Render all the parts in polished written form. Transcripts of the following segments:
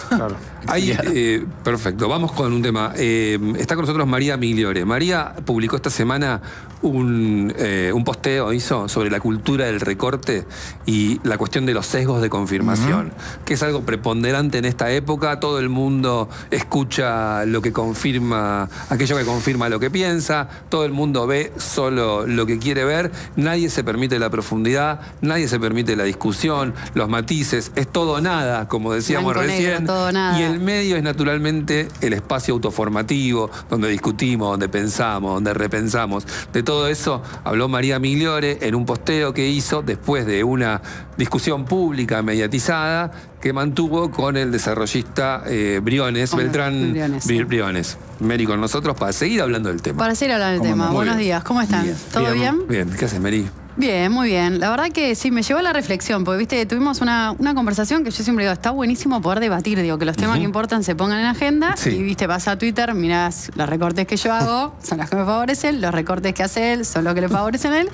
Claro. Perfecto, vamos con un tema. Está con nosotros María Migliore. María publicó esta semana un posteo, hizo sobre la cultura del recorte y la cuestión de los sesgos de confirmación, que es algo preponderante en esta época. Todo el mundo escucha lo que confirma, aquello que confirma lo que piensa, todo el mundo ve solo lo que quiere ver, nadie se permite la profundidad, nadie se permite la discusión, los matices, es todo o nada, como decíamos recién. Todo nada. Y el medio es naturalmente el espacio autoformativo, donde discutimos, donde pensamos, donde repensamos. De todo eso habló María Migliore en un posteo que hizo después de una discusión pública mediatizada que mantuvo con el desarrollista Briones, Beltrán Briones. Mary con nosotros para seguir hablando del tema. Para seguir hablando del tema. Buenos días, ¿cómo están? Bien. ¿Todo bien? Bien, ¿qué haces, Mary? Bien, muy bien. La verdad que sí, me llevó a la reflexión, porque viste, tuvimos una conversación que yo siempre digo, está buenísimo poder debatir, digo, que los temas que importan se pongan en agenda, y viste, vas a Twitter, mirás los recortes que yo hago, son los que me favorecen, los recortes que hace él son los que le favorecen a él.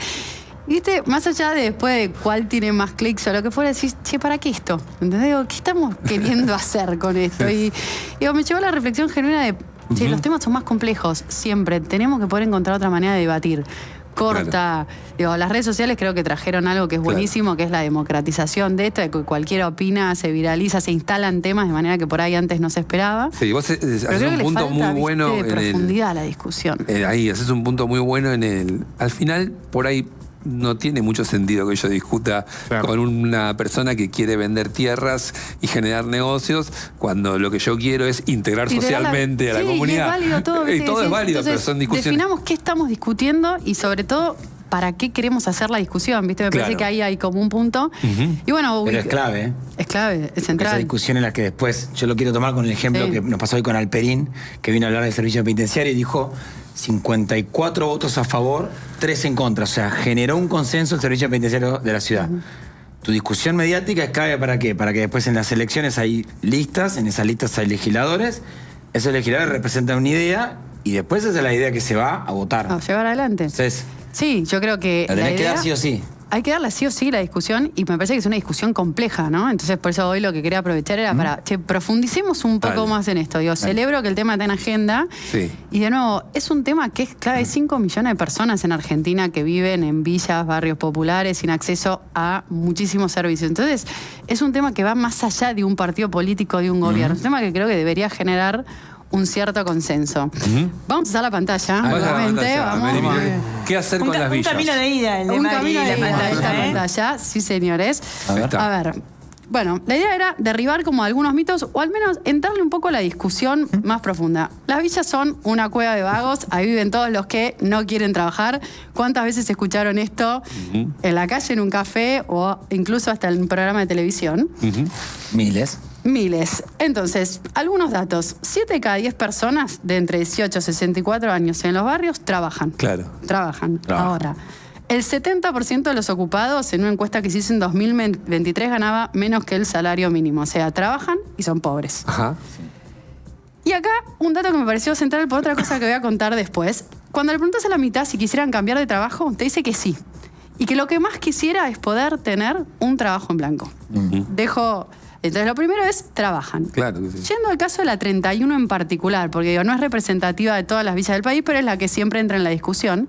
Viste, más allá de después de cuál tiene más clics o lo que fuera, decís, che, ¿para qué esto? ¿Entendés? Digo, ¿qué estamos queriendo hacer con esto? Y digo, me llevó a la reflexión genuina de, che, los temas son más complejos, siempre, tenemos que poder encontrar otra manera de debatir. Corta. Claro. Digo, las redes sociales creo que trajeron algo que es buenísimo, que es la democratización de esto, de que cualquiera opina, se viraliza, se instalan temas de manera que por ahí antes no se esperaba. Sí, vos haces un punto muy bueno de profundidad a la discusión. Ahí, haces un punto muy bueno en el... Al final, por ahí no tiene mucho sentido que yo discuta con una persona que quiere vender tierras y generar negocios, cuando lo que yo quiero es integrar socialmente a la comunidad. Es válido todo, ¿viste? Todo es válido, entonces, pero son discusiones. Definamos qué estamos discutiendo y sobre todo para qué queremos hacer la discusión, ¿viste? Me parece que ahí hay como un punto. Y bueno, pero es clave, ¿eh? Es clave, es central. Esa discusión en la que después, yo lo quiero tomar con el ejemplo que nos pasó hoy con Alperín, que vino a hablar del servicio penitenciario y dijo 54 votos a favor, 3 en contra. O sea, generó un consenso el servicio penitenciario de la ciudad. Tu discusión mediática es clave ¿para qué? Para que después en las elecciones hay listas, en esas listas hay legisladores, esos legisladores representan una idea y después esa es la idea que se va a votar. A llevar adelante. Entonces, sí, yo creo que la tenés que dar sí o sí. Hay que darle sí o sí la discusión y me parece que es una discusión compleja, ¿no? Entonces por eso hoy lo que quería aprovechar era para que profundicemos un poco más en esto. Digo, celebro que el tema está en agenda y de nuevo, es un tema que es clave. Hay 5 millones de personas en Argentina que viven en villas, barrios populares, sin acceso a muchísimos servicios. Entonces es un tema que va más allá de un partido político, de un gobierno. Es un tema que creo que debería generar un cierto consenso. Vamos a usar la pantalla, obviamente. Vamos. ¿Qué hacer con las villas? Un camino de ida, el de un Mari, camino de ida esta ¿eh? pantalla, sí señores. A ver, bueno, la idea era derribar como algunos mitos o al menos entrarle un poco a la discusión más profunda. Las villas son una cueva de vagos, ahí viven todos los que no quieren trabajar. ¿Cuántas veces escucharon esto en la calle, en un café o incluso hasta en un programa de televisión? Miles. Entonces, algunos datos. 7 de cada 10 personas de entre 18 y 64 años en los barrios trabajan. Claro. Trabajan. Ahora, el 70% de los ocupados en una encuesta que se hizo en 2023 ganaba menos que el salario mínimo. O sea, trabajan y son pobres. Ajá. Y acá, un dato que me pareció central por otra cosa que voy a contar después. Cuando le preguntas a la mitad si quisieran cambiar de trabajo, te dice que sí. Y que lo que más quisiera es poder tener un trabajo en blanco. Entonces, lo primero es, trabajan. Claro que sí. Yendo al caso de la 31 en particular, porque digo, no es representativa de todas las villas del país, pero es la que siempre entra en la discusión.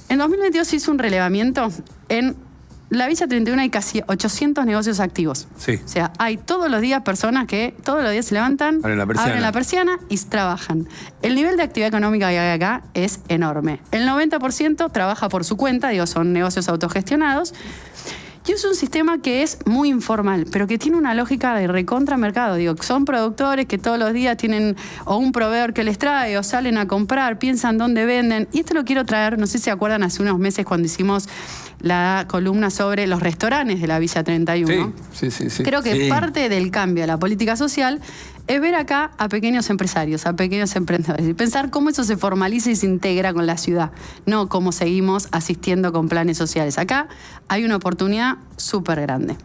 En 2022 se hizo un relevamiento. En la Villa 31 hay casi 800 negocios activos. O sea, hay todos los días personas que todos los días se levantan, abren la persiana y trabajan. El nivel de actividad económica que hay acá es enorme. El 90% trabaja por su cuenta, digo, son negocios autogestionados. Y es un sistema que es muy informal, pero que tiene una lógica de recontramercado. Digo, son productores que todos los días tienen o un proveedor que les trae o salen a comprar, piensan dónde venden. Y esto lo quiero traer, no sé si se acuerdan, hace unos meses cuando hicimos la columna sobre los restaurantes de la Villa 31. Sí. Creo que parte del cambio de la política social es ver acá a pequeños empresarios, a pequeños emprendedores y pensar cómo eso se formaliza y se integra con la ciudad, no cómo seguimos asistiendo con planes sociales. Acá hay una oportunidad súper grande.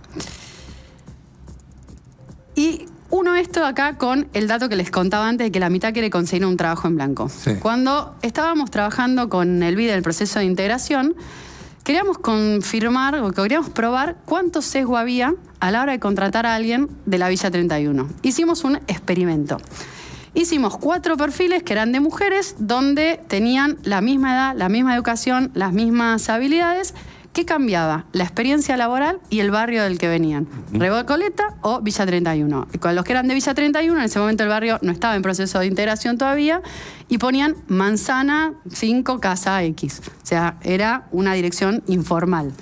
Y uno esto acá con el dato que les contaba antes de que la mitad quiere conseguir un trabajo en blanco. Cuando estábamos trabajando con el BID, el proceso de integración, queríamos confirmar o queríamos probar cuánto sesgo había a la hora de contratar a alguien de la Villa 31. Hicimos un experimento. Hicimos 4 perfiles que eran de mujeres, donde tenían la misma edad, la misma educación, las mismas habilidades. ¿Qué cambiaba? La experiencia laboral y el barrio del que venían. Recoleta o Villa 31. Y con los que eran de Villa 31, en ese momento el barrio no estaba en proceso de integración todavía, y ponían Manzana 5, Casa X. O sea, era una dirección informal.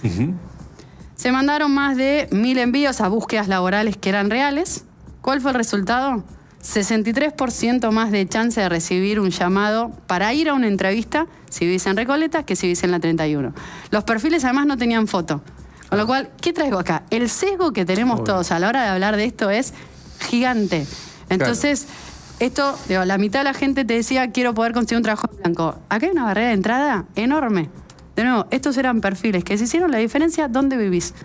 Se mandaron más de 1000 envíos a búsquedas laborales que eran reales. ¿Cuál fue el resultado? 63% más de chance de recibir un llamado para ir a una entrevista si vivís en Recoleta que si vivís en la 31. Los perfiles además no tenían foto. Con lo cual, ¿qué traigo acá? El sesgo que tenemos todos a la hora de hablar de esto es gigante. Entonces, esto, digo, la mitad de la gente te decía, quiero poder conseguir un trabajo en blanco. Acá hay una barrera de entrada enorme. De nuevo, estos eran perfiles que se hicieron la diferencia dónde vivís.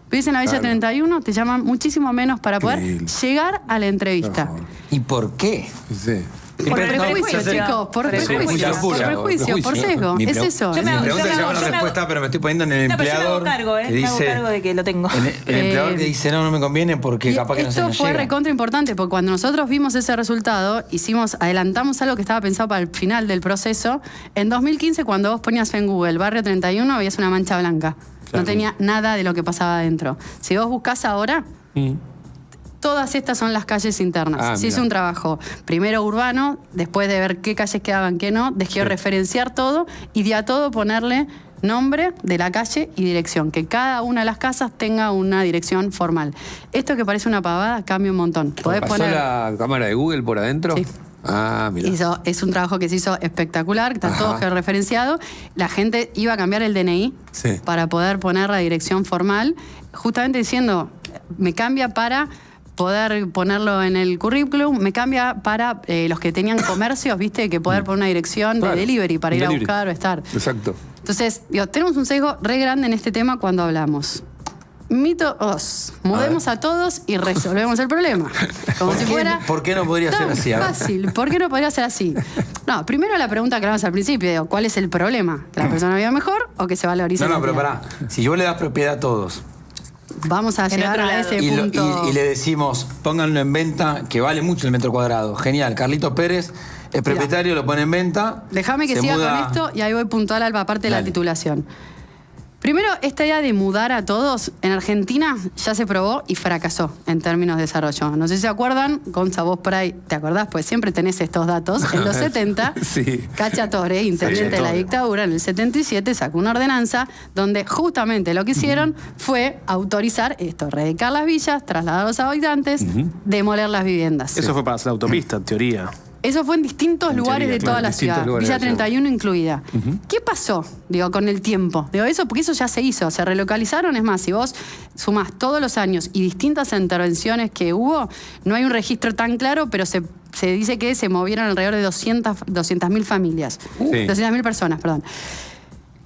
Vivís en la Villa 31, te llaman muchísimo menos para poder llegar a la entrevista. ¿Y por qué? Sí. Por prejuicio, chicos, por prejuicio, por sesgo. Es eso. Mi pregunta lleva la respuesta, pero me estoy poniendo en el empleador. Me hago cargo, que dice, me hago cargo de que lo tengo. El empleador que dice, no me conviene porque capaz que no se nos Esto fue llega. recontra importante, porque cuando nosotros vimos ese resultado, adelantamos algo que estaba pensado para el final del proceso. En 2015, cuando vos ponías en Google Barrio 31, veías una mancha blanca. No tenía nada de lo que pasaba adentro. Si vos buscás ahora, todas estas son las calles internas. Se hizo un trabajo primero urbano, después de ver qué calles quedaban, qué no, de georreferenciar todo y de a todo ponerle nombre de la calle y dirección. Que cada una de las casas tenga una dirección formal. Esto que parece una pavada cambia un montón. Podés ¿Pasó poner la cámara de Google por adentro? Sí. Ah, mira. Es un trabajo que se hizo espectacular, que está todo georreferenciado. La gente iba a cambiar el DNI para poder poner la dirección formal, justamente diciendo, me cambia para poder ponerlo en el currículum, me cambia para los que tenían comercios, viste, que poder poner una dirección de delivery para ir a buscar o estar. Exacto. Entonces, tenemos un sesgo re grande en este tema cuando hablamos. Mito 2. Mudemos a todos y resolvemos el problema. Como si fuera. ¿Por qué no podría ser así? Fácil. ¿Por qué no podría ser así? No, primero la pregunta que hablamos al principio: digo, ¿cuál es el problema? ¿Que la persona viva mejor o que se valorice? No, pero pará. Si yo le das propiedad a todos. Vamos a llegar a ese punto. Y le decimos, pónganlo en venta, que vale mucho el metro cuadrado. Genial. Carlitos Pérez es propietario, lo pone en venta. Déjame que siga con esto y ahí voy puntual a la parte de la titulación. Primero, esta idea de mudar a todos, en Argentina ya se probó y fracasó en términos de desarrollo. No sé si se acuerdan, Gonza, vos por ahí, ¿te acordás? Pues siempre tenés estos datos. En los 70, Cacciatore, intendente de la dictadura, en el 77 sacó una ordenanza donde justamente lo que hicieron fue autorizar esto, radicar las villas, trasladar a los habitantes, demoler las viviendas. Eso fue para hacer la autopista, en teoría. Eso fue en distintos lugares de toda la ciudad, Villa 31 incluida. ¿Qué pasó, con el tiempo? Porque eso ya se hizo, se relocalizaron. Es más, si vos sumás todos los años y distintas intervenciones que hubo, no hay un registro tan claro, pero se dice que se movieron alrededor de 200.000 familias. 200.000 personas, perdón.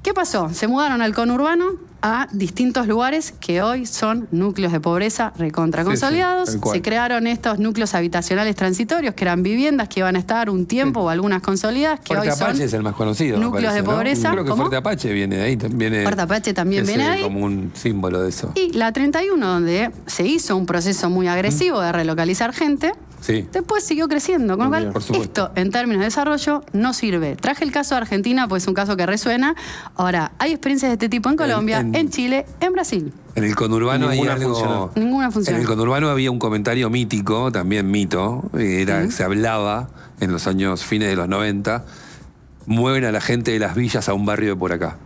¿Qué pasó? Se mudaron al conurbano a distintos lugares que hoy son núcleos de pobreza recontra consolidados. Se crearon estos núcleos habitacionales transitorios, que eran viviendas que iban a estar un tiempo o algunas consolidadas, que Fuerte hoy son Apache es el más conocido, núcleos de pobreza. Creo que Fuerte Apache viene de ahí. Fuerte Apache también viene de ahí. Como un símbolo de eso. Y la 31, donde se hizo un proceso muy agresivo de relocalizar gente, después siguió creciendo. Con lo cual, esto, en términos de desarrollo, no sirve. Traje el caso de Argentina, pues es un caso que resuena. Ahora, hay experiencias de este tipo en Colombia, en Chile, en Brasil. En el conurbano Ninguna funcionó. En el conurbano había un comentario mítico, también mito, se hablaba en los años fines de los 90, mueven a la gente de las villas a un barrio de por acá.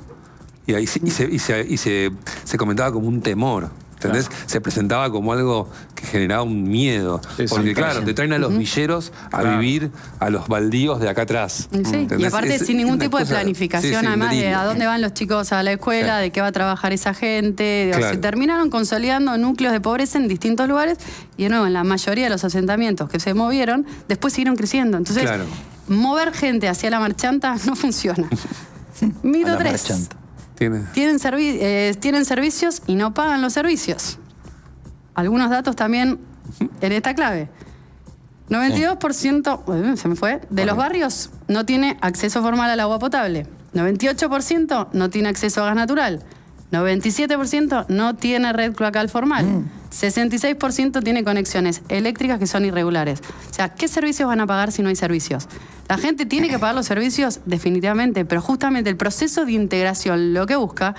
Y ahí se comentaba como un temor. ¿Entendés? Se presentaba como algo que generaba un miedo. Porque claro, te traen a los villeros a vivir a los baldíos de acá atrás. Y aparte sin ningún tipo de planificación, además de a dónde van los chicos a la escuela, de qué va a trabajar esa gente. Se terminaron consolidando núcleos de pobreza en distintos lugares y de nuevo, en la mayoría de los asentamientos que se movieron, después siguieron creciendo. Entonces, mover gente hacia la marchanta no funciona. Mito 3. Tienen servicios y no pagan los servicios. Algunos datos también en esta clave. 92%, se me fue, de los barrios no tiene acceso formal al agua potable. 98% no tiene acceso a gas natural. 97% no tiene red cloacal formal. 66% tiene conexiones eléctricas que son irregulares. O sea, ¿qué servicios van a pagar si no hay servicios? La gente tiene que pagar los servicios definitivamente, pero justamente el proceso de integración lo que busca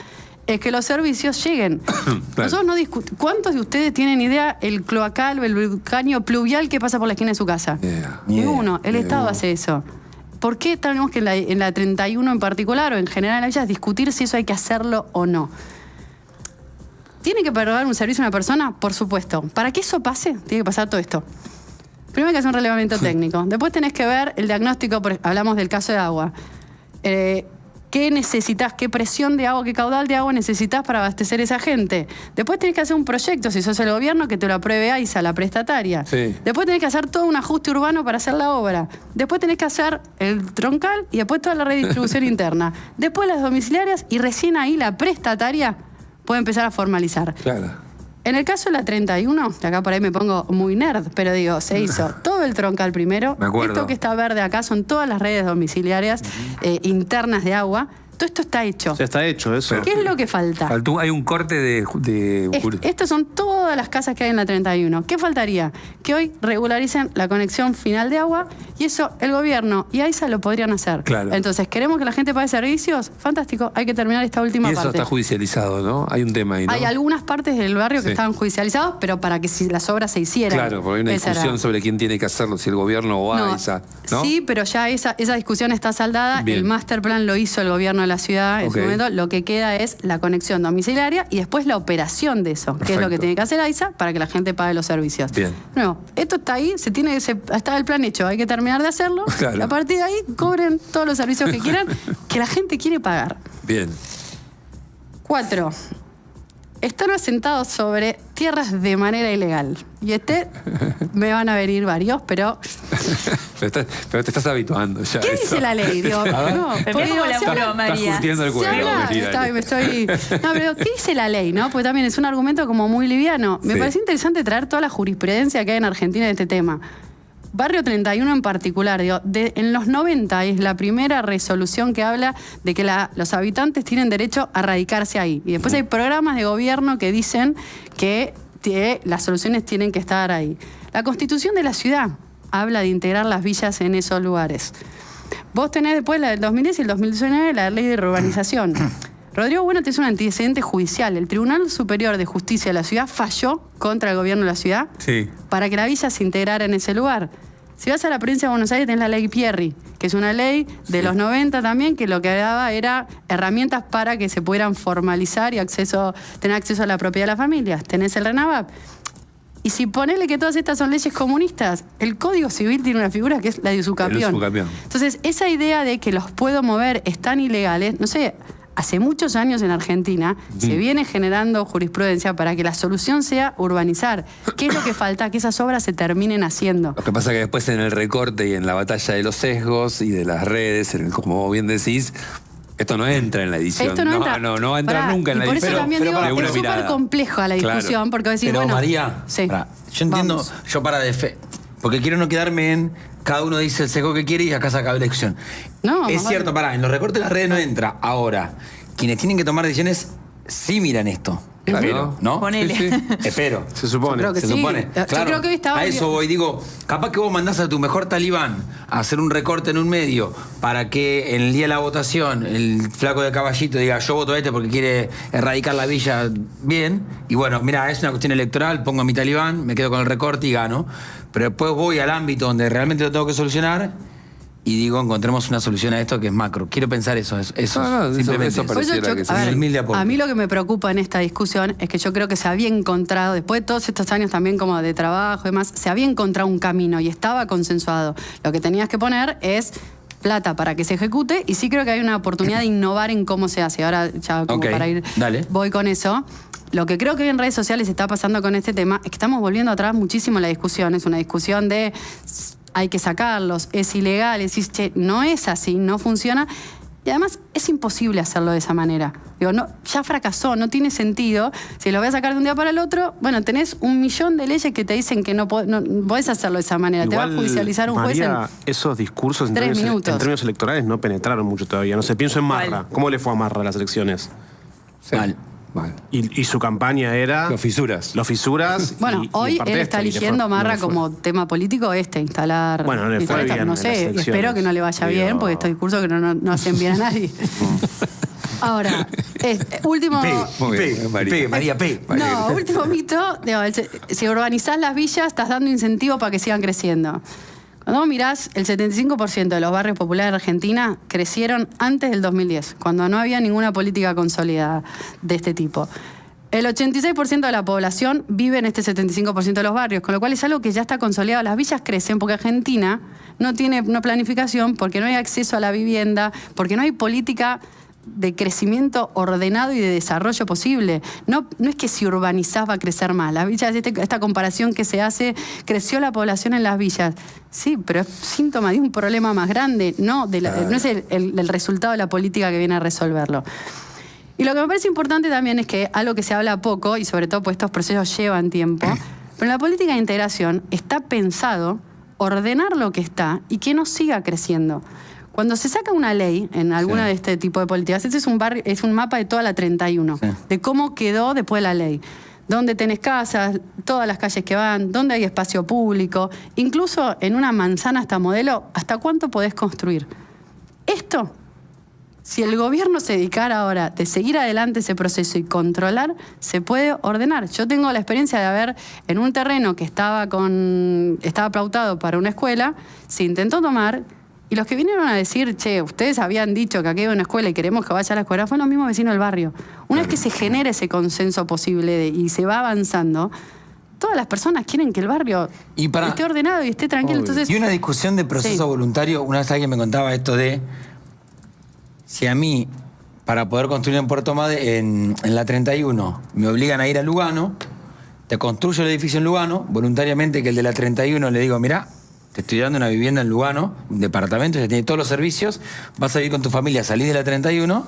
es que los servicios lleguen. Claro. Nosotros no discutimos. ¿Cuántos de ustedes tienen idea el cloacal o el caño pluvial que pasa por la esquina de su casa? Ninguno. El Estado hace eso. ¿Por qué tenemos que en la 31 en particular o en general en la villa discutir si eso hay que hacerlo o no? ¿Tiene que pagar un servicio a una persona? Por supuesto. Para que eso pase, tiene que pasar todo esto. Primero hay que hacer un relevamiento técnico. Después tenés que ver el diagnóstico, hablamos del caso de agua. ¿Qué necesitas? ¿Qué presión de agua, qué caudal de agua necesitas para abastecer a esa gente? Después tenés que hacer un proyecto, si sos el gobierno, que te lo apruebe AISA, la prestataria. Sí. Después tenés que hacer todo un ajuste urbano para hacer la obra. Después tenés que hacer el troncal y después toda la redistribución interna. Después las domiciliarias y recién ahí la prestataria puede empezar a formalizar. Claro. En el caso de la 31, que acá por ahí me pongo muy nerd, pero digo, se hizo todo el troncal primero. Me acuerdo. Esto que está verde acá son todas las redes domiciliarias internas de agua. Todo esto está hecho. Ya está hecho eso. ¿Qué es lo que falta? Hay un corte de... Estas son todas las casas que hay en la 31. ¿Qué faltaría? Que hoy regularicen la conexión final de agua y eso el gobierno y AISA lo podrían hacer. Claro. Entonces, ¿queremos que la gente pague servicios? Fantástico, hay que terminar esta última Y eso parte. está judicializado, ¿no? Hay un tema ahí, ¿no? Hay algunas partes del barrio que Sí. estaban judicializados, pero para que si las obras se hicieran. Claro, porque hay una Esa era. discusión sobre quién tiene que hacerlo, si el gobierno o No, AISA, ¿no? Sí, pero ya esa discusión está saldada. Bien. El master plan lo hizo el gobierno de la ciudad en Ok. su momento. Lo que queda es la conexión domiciliaria y después la operación de eso, que es lo Perfecto. que tiene que hacer AISA para que la gente pague los servicios. Bien. No, esto está ahí, está el plan hecho, hay que terminar de hacerlo. Claro. Y a partir de ahí cobren todos los servicios que quieran, que la gente quiere pagar. Bien. 4. Están asentados sobre tierras de manera ilegal. Y me van a venir varios, pero Pero te estás habituando ya. ¿qué a eso. dice la ley? Digo, no, Pero porque ¿cómo digo, la se habla- prueba, María? Estás curtiendo el se juego. habla- Mentira. me estoy. No, pero ¿qué dice la ley, no? Porque también es un argumento como muy liviano. Me Sí. parece interesante traer toda la jurisprudencia que hay en Argentina de este tema. Barrio 31 en particular, digo, en los 90 es la primera resolución que habla de que los habitantes tienen derecho a radicarse ahí. Y después hay programas de gobierno que dicen que las soluciones tienen que estar ahí. La Constitución de la ciudad habla de integrar las villas en esos lugares. Vos tenés después la del 2010 y el 2019 la ley de urbanización. Rodrigo Bueno tiene un antecedente judicial. El Tribunal Superior de Justicia de la ciudad falló contra el gobierno de la ciudad Sí. para que la villa se integrara en ese lugar. Si vas a la provincia de Buenos Aires tenés la ley Pierri, que es una ley de los 90 también, que lo que daba era herramientas para que se pudieran formalizar y tener acceso a la propiedad de las familias. Tenés el RENAVAP. Y si ponele que todas estas son leyes comunistas, el Código Civil tiene una figura que es la de usucapión. El usucapión. Entonces, esa idea de que los puedo mover están ilegales, no sé, hace muchos años en Argentina se viene generando jurisprudencia para que la solución sea urbanizar. ¿Qué es lo que falta? Que esas obras se terminen haciendo. Lo que pasa es que después en el recorte y en la batalla de los sesgos y de las redes, como vos bien decís, esto no entra en la edición. Esto no entra. No va a entrar Pará, nunca en la y por edición. eso también digo, de es una súper mirada. compleja la Claro. discusión, porque decir, Pero bueno... María, sí, pará, yo entiendo, vamos. yo porque quiero no quedarme en cada uno dice el sesgo que quiere y acá saca la elección. No, es más cierto, vale. pará, en los recortes de las redes no entra. Ahora, quienes tienen que tomar decisiones sí miran esto. Claro. Espero, ¿no? Ponele. Sí, sí. Espero. Se supone. Yo creo que Se sí. supone. Yo Claro, creo que hoy estaba a eso voy. Digo, capaz que vos mandás a tu mejor talibán a hacer un recorte en un medio para que en el día de la votación el flaco de Caballito diga yo voto a este porque quiere erradicar la villa bien. Y bueno, mira, es una cuestión electoral, pongo a mi talibán, me quedo con el recorte y gano. Pero después voy al ámbito donde realmente lo tengo que solucionar y digo, encontremos una solución a esto que es macro. Quiero pensar eso No, simplemente. eso Por eso pareciera yo- que sí. a ver, El humilde aporte. a mí lo que me preocupa en esta discusión es que yo creo que se había encontrado, después de todos estos años también como de trabajo y demás, se había encontrado un camino y estaba consensuado. Lo que tenías que poner es plata para que se ejecute y sí creo que hay una oportunidad de innovar en cómo se hace. Ahora ya como Ok, para ir, dale. voy con eso. Lo que creo que en redes sociales está pasando con este tema es que estamos volviendo atrás muchísimo la discusión. Es una discusión de hay que sacarlos, es ilegal, decís, che, no es así, no funciona. Y además es imposible hacerlo de esa manera. Digo, no, ya fracasó, no tiene sentido. Si lo voy a sacar de un día para el otro, bueno, tenés 1.000.000 de leyes que te dicen que no podés hacerlo de esa manera. Te va a judicializar un juez María, esos discursos en 3 términos, minutos. en términos electorales no penetraron mucho todavía. No sé, pienso en Marra. ¿Cuál? ¿Cómo le fue a Marra a las elecciones? Sí. Mal. Bueno. Y su campaña era... Los fisuras. Los fisuras. Bueno, y hoy parte él de está esto, y le fue- eligiendo, no Marra, le fue. como tema político instalar... Bueno, no le fue instalar esta- bien no en las sé, y elecciones. espero que no le vaya bien, Digo- porque estos discursos que no hacen bien a nadie. Ahora, último... Muy bien, María. María P. No, último mito, digo, si urbanizás las villas, estás dando incentivo para que sigan creciendo. Cuando vos mirás, el 75% de los barrios populares de Argentina crecieron antes del 2010, cuando no había ninguna política consolidada de este tipo. El 86% de la población vive en este 75% de los barrios, con lo cual es algo que ya está consolidado. Las villas crecen porque Argentina no tiene una planificación, porque no hay acceso a la vivienda, porque no hay política de crecimiento ordenado y de desarrollo posible. No es que si urbanizás va a crecer más. Las villas, esta comparación que se hace, creció la población en las villas. Sí, pero es síntoma de un problema más grande, no es el resultado de la política que viene a resolverlo. Y lo que me parece importante también es que algo que se habla poco, y sobre todo pues estos procesos llevan tiempo, pero en la política de integración está pensado ordenar lo que está y que no siga creciendo. Cuando se saca una ley en alguna de este tipo de políticas, este es un mapa de toda la 31, de cómo quedó después de la ley. Dónde tenés casas, todas las calles que van, dónde hay espacio público, incluso en una manzana hasta modelo, hasta cuánto podés construir. Esto, si el gobierno se dedicara ahora de seguir adelante ese proceso y controlar, se puede ordenar. Yo tengo la experiencia de haber, en un terreno que estaba pautado para una escuela, se intentó tomar. Y los que vinieron a decir, che, ustedes habían dicho que aquí hay una escuela y queremos que vaya a la escuela, fueron los mismos vecinos del barrio. Una vez que se genera ese consenso posible y se va avanzando, todas las personas quieren que el barrio esté ordenado y esté tranquilo. Entonces, y una discusión de proceso voluntario, una vez alguien me contaba esto de si a mí, para poder construir en Puerto Madryn, en la 31, me obligan a ir a Lugano, te construyo el edificio en Lugano, voluntariamente que el de la 31 le digo, mirá, te estoy dando una vivienda en Lugano, un departamento, ya tiene todos los servicios, vas a vivir con tu familia, salís de la 31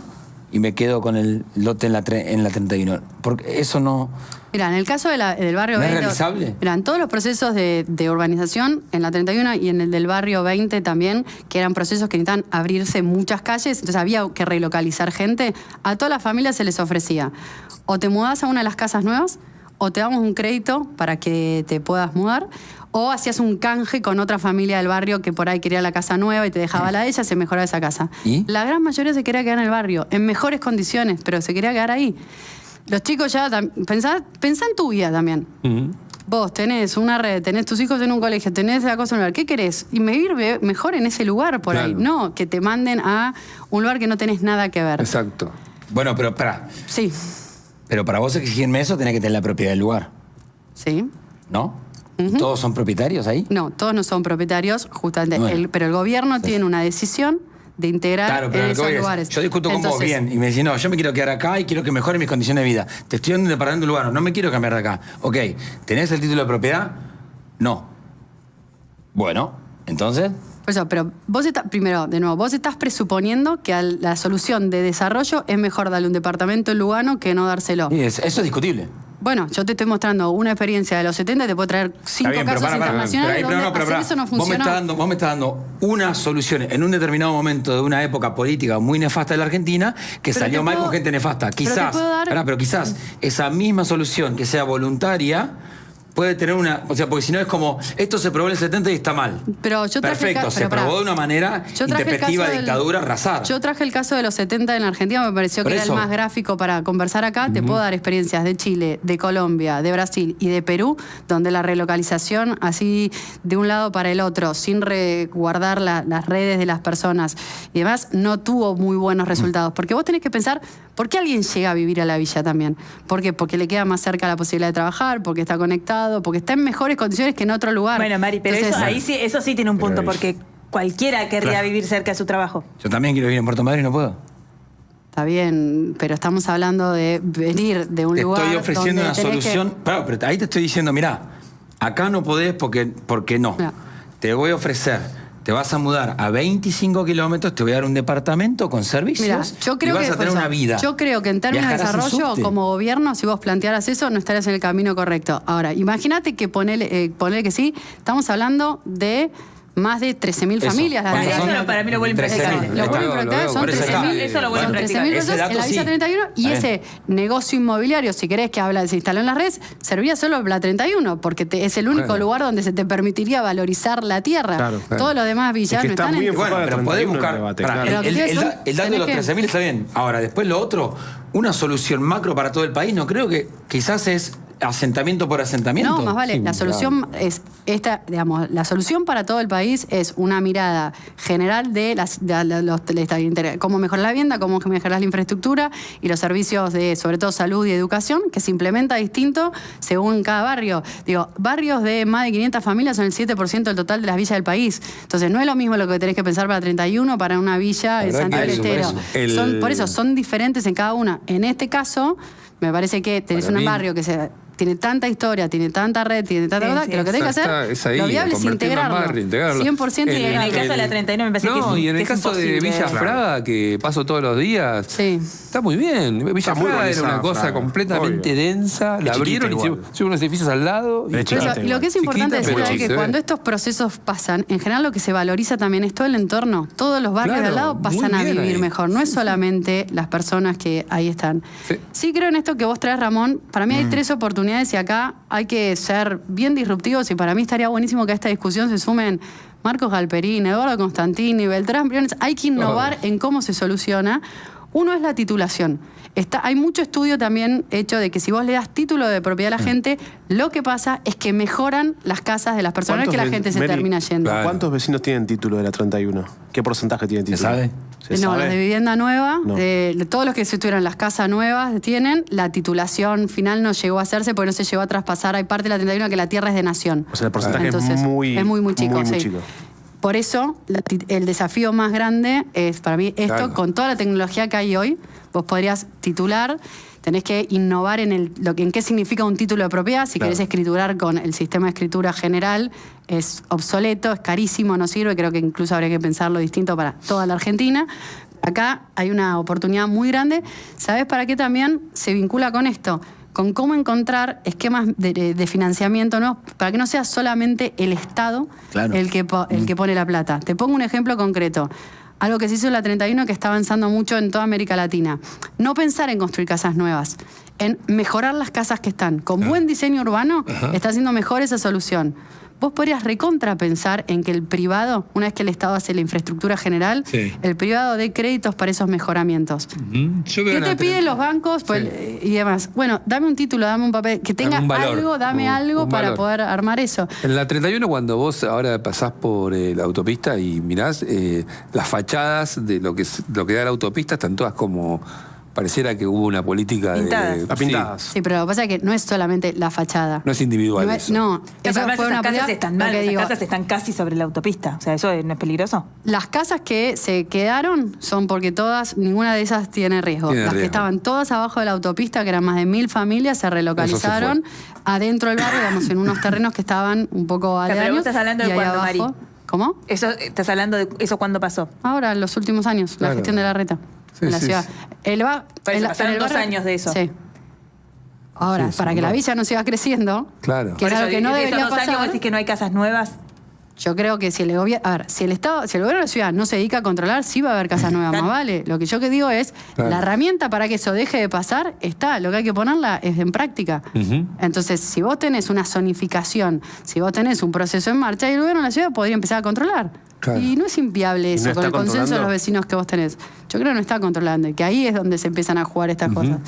y me quedo con el lote en la 31. Porque eso no... Mira, en el caso del barrio ¿No 20... es realizable? Mira, en todos los procesos de urbanización, en la 31 y en el del barrio 20 también, que eran procesos que necesitan abrirse muchas calles, entonces había que relocalizar gente, a todas las familias se les ofrecía. O te mudás a una de las casas nuevas, o te damos un crédito para que te puedas mudar, o hacías un canje con otra familia del barrio que por ahí quería la casa nueva y te dejaba la de ella, se mejoraba esa casa. ¿Y? La gran mayoría se quería quedar en el barrio, en mejores condiciones, pero se quería quedar ahí. Los chicos ya, pensá en tu vida también. Vos tenés una red, tenés tus hijos en un colegio, tenés la cosa en un lugar. ¿Qué querés? Y vivir mejor en ese lugar por ahí. No que te manden a un lugar que no tenés nada que ver. Exacto. Bueno, pero para. Sí. Pero para vos exigirme eso tenés que tener la propiedad del lugar, Sí. ¿no? ¿Todos son propietarios ahí? No, todos no son propietarios, justamente. Bueno. Pero el gobierno tiene una decisión de integrar Claro, pero en lo que voy esos es, lugares. yo discuto con vos Entonces, bien y me decís, no, yo me quiero quedar acá y quiero que mejore mis condiciones de vida. Te estoy dando un departamento en Lugano, no me quiero cambiar de acá. Ok, ¿tenés el título de propiedad? No. Bueno, entonces... Por eso, pero vos vos estás presuponiendo que la solución de desarrollo es mejor darle un departamento en Lugano que no dárselo. Sí, eso es discutible. Bueno, yo te estoy mostrando una experiencia de los 70, te puedo traer 5 casos internacionales donde hacer eso no funcionó. Vos me estás dando una solución en un determinado momento de una época política muy nefasta de la Argentina que Pero salió te mal puedo- con gente nefasta. pero te Quizás, puedo dar- pero quizás esa misma solución que sea voluntaria puede tener una... O sea, porque si no es como, esto se probó en el 70 y está mal. Pero yo traje Perfecto, se probó de una manera intempestiva, dictadura, arrasar. Yo traje el caso de los 70 en Argentina, me pareció Por que era eso. el más gráfico para conversar acá. Te puedo dar experiencias de Chile, de Colombia, de Brasil y de Perú, donde la relocalización así de un lado para el otro, sin guardar las redes de las personas y demás, no tuvo muy buenos resultados. Porque vos tenés que pensar, ¿por qué alguien llega a vivir a la villa también? ¿Por qué? Porque le queda más cerca la posibilidad de trabajar, porque está conectado, porque está en mejores condiciones que en otro lugar. Bueno, Mari, pero Entonces, eso sí tiene un punto, Pero- porque cualquiera querría vivir cerca de su trabajo. Yo también quiero vivir en Puerto Madryn y no puedo. Está bien, pero estamos hablando de venir de un Te lugar estoy ofreciendo donde una tenés solución. Claro, pero ahí te estoy diciendo, mirá, acá no podés porque no. No. Te voy a ofrecer, te vas a mudar a 25 kilómetros, te voy a dar un departamento con servicios Mira, yo creo y vas que a tener por eso, una vida. Yo creo que en términos de Viajarás en desarrollo, subte. como gobierno, si vos plantearas eso, no estarías en el camino correcto. Ahora, imagínate que ponele que sí, estamos hablando de más de 13.000 Eso. familias. La Porque de- son- Eso para mí lo vuelve 13.000. impracticable. Lo vuelven Lo practicar, veo, son por eso está. 13.000 Eso lo vuelve son impracticable. 13.000 Ese pesos dato en la villa sí. 31 y Está ese negocio inmobiliario, si querés que se instaló en las redes, servía solo la 31, porque es el único Claro. lugar donde se te permitiría valorizar la tierra. Claro, claro. Todos los demás villas Es que no está están muy en... enfocado. Bueno, pero 31 podés el buscar. debate, Pará, claro. Pero lo que el son- dato de tenés los que- 13.000 está bien. Ahora, después lo otro, una solución macro para todo el país, no creo que quizás es asentamiento por asentamiento. No, más vale. Sí, La solución es esta, digamos, la solución para todo el país es una mirada general de cómo mejorar la vivienda, cómo mejorar la infraestructura y los servicios de, sobre todo, salud y educación, que se implementa distinto según cada barrio. Digo, barrios de más de 500 familias son el 7% del total de las villas del país. Entonces, no es lo mismo lo que tenés que pensar para 31 para una villa en verdad Santiago que del eso, Estero. por eso. Por eso, son diferentes en cada una. En este caso, me parece que tenés Para un mí- barrio que tiene tanta historia, tiene tanta red, tiene tanta Sí, cosa, sí. que lo que tenés que Está- hacer, es ahí, lo viable es convertirlo en integrarlo. barrio, integrarlo. 100% En En el integrarlo. caso de la 39 me parece que No, es y en el que es caso de imposible. Villa Claro. Fraga, que paso todos los días, Sí. está muy bien. Villa Está muy Fraga era una organizada, cosa Fraga. completamente Obvio. densa, la Es abrieron y chiquita igual. hicieron unos edificios al lado. y- Es Por chiquita eso, igual. lo que es importante Chiquita, decir pero es que se ve. cuando estos procesos pasan, en general lo que se valoriza también es todo el entorno. Todos los barrios Claro, de al lado muy pasan a bien vivir ahí. mejor. No es solamente las personas que ahí están. Sí. Sí creo en esto que vos traes, Ramón. Para mí hay 3 oportunidades y acá hay que ser bien disruptivos y para mí estaría buenísimo que a esta discusión se sumen Marcos Galperín, Eduardo Constantini, Beltrán Briones. Hay que innovar en cómo se soluciona. Uno es la titulación. Hay mucho estudio también hecho de que si vos le das título de propiedad a la gente, lo que pasa es que mejoran las casas de las personas, no es que la gente se Mary, termina yendo. Claro. ¿Cuántos vecinos tienen título de la 31? ¿Qué porcentaje tienen ¿Se título? sabe? ¿Se No, sabe? los de vivienda nueva, No. todos los que se estuvieron en las casas nuevas tienen, la titulación final no llegó a hacerse porque no se llegó a traspasar. Hay parte de la 31 que la tierra es de nación. O sea, el porcentaje Entonces, es muy chico. muy sí. chico. Por eso, el desafío más grande es, para mí, esto, Claro. con toda la tecnología que hay hoy, vos podrías titular, tenés que innovar en qué significa un título de propiedad. Si Claro. querés escriturar con el sistema de escritura general, es obsoleto, es carísimo, no sirve. Creo que incluso habría que pensarlo distinto para toda la Argentina. Acá hay una oportunidad muy grande. ¿Sabés para qué también se vincula con esto? Con cómo encontrar esquemas de financiamiento, ¿no? Para que no sea solamente el Estado Claro. el que pone la plata. Te pongo un ejemplo concreto. Algo que se hizo en la 31 que está avanzando mucho en toda América Latina. No pensar en construir casas nuevas, en mejorar las casas que están. Con buen diseño urbano está haciendo mejor esa solución. Vos podrías recontrapensar en que el privado, una vez que el Estado hace la infraestructura general, Sí. el privado dé créditos para esos mejoramientos. Yo veo ¿Qué una te piden los bancos pues, y demás? Bueno, dame un título, dame un papel, que tenga un valor, algo, dame algo un para valor. poder armar eso. En la 31, cuando vos ahora pasás por la autopista y mirás, las fachadas de lo que da la autopista están todas como... Pareciera que hubo una política Pintadas. Está sí, pintadas. Sí, pero lo que pasa es que no es solamente la fachada. no es individual No, eso. no, eso Además, fue esas una casas política, están lo mal, que esas digo, casas están casi sobre la autopista. O sea, ¿eso no es peligroso? las casas que se quedaron son porque todas, ninguna de esas tiene riesgo. Tiene Las que riesgo. estaban todas abajo de la autopista, que eran más de 1.000 familias, se relocalizaron adentro del barrio, digamos, en unos terrenos que estaban un poco Pero vos aledaños. estás hablando de y ahí cuándo, abajo- Mari. ¿Cómo? Eso, ¿estás hablando de eso cuándo pasó? Ahora, en los últimos años, la Claro. gestión de la reta Sí, en la sí, ciudad. sí. Por eso, pasaron 2 años de eso. Sí. Ahora, Sí, para que la no. villa no siga creciendo, Claro. que es Por algo eso, que no de debería esos 2 años vos pasar. decís que no hay casas nuevas. Yo creo que si el gobierno, a ver, si el Estado, si el gobierno de la ciudad no se dedica a controlar, sí va a haber casas nuevas, más vale. Lo que yo que digo es, Claro. la herramienta para que eso deje de pasar está, lo que hay que ponerla es en práctica. Ujú. Entonces, si vos tenés una zonificación, si vos tenés un proceso en marcha, el gobierno de la ciudad podría empezar a controlar. Claro. Y no es inviable eso, no con está el consenso de los controlando? vecinos que vos tenés. Yo creo que no está controlando y que ahí es donde se empiezan a jugar estas cosas.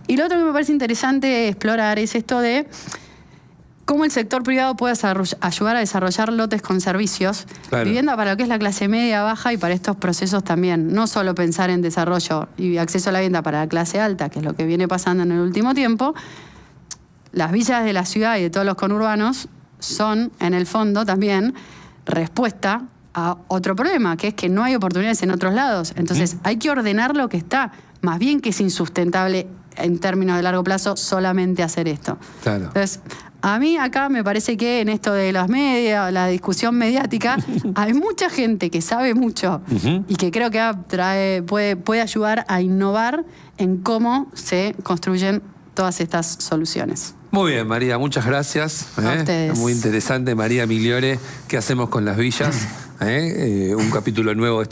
Y lo otro que me parece interesante explorar es esto de cómo el sector privado puede ayudar a desarrollar lotes con servicios, Claro. vivienda para lo que es la clase media, baja y para estos procesos también. No solo pensar en desarrollo y acceso a la vivienda para la clase alta, que es lo que viene pasando en el último tiempo. Las villas de la ciudad y de todos los conurbanos son, en el fondo, también respuesta a otro problema, que es que no hay oportunidades en otros lados. Entonces, hay que ordenar lo que está, más bien que es insustentable en términos de largo plazo solamente hacer esto. Claro. Entonces, a mí acá me parece que en esto de las medias, la discusión mediática, hay mucha gente que sabe mucho y que creo que puede ayudar a innovar en cómo se construyen todas estas soluciones. Muy bien, María, muchas gracias. A ustedes. Muy interesante, María Migliore. ¿Qué hacemos con las villas? Un capítulo nuevo de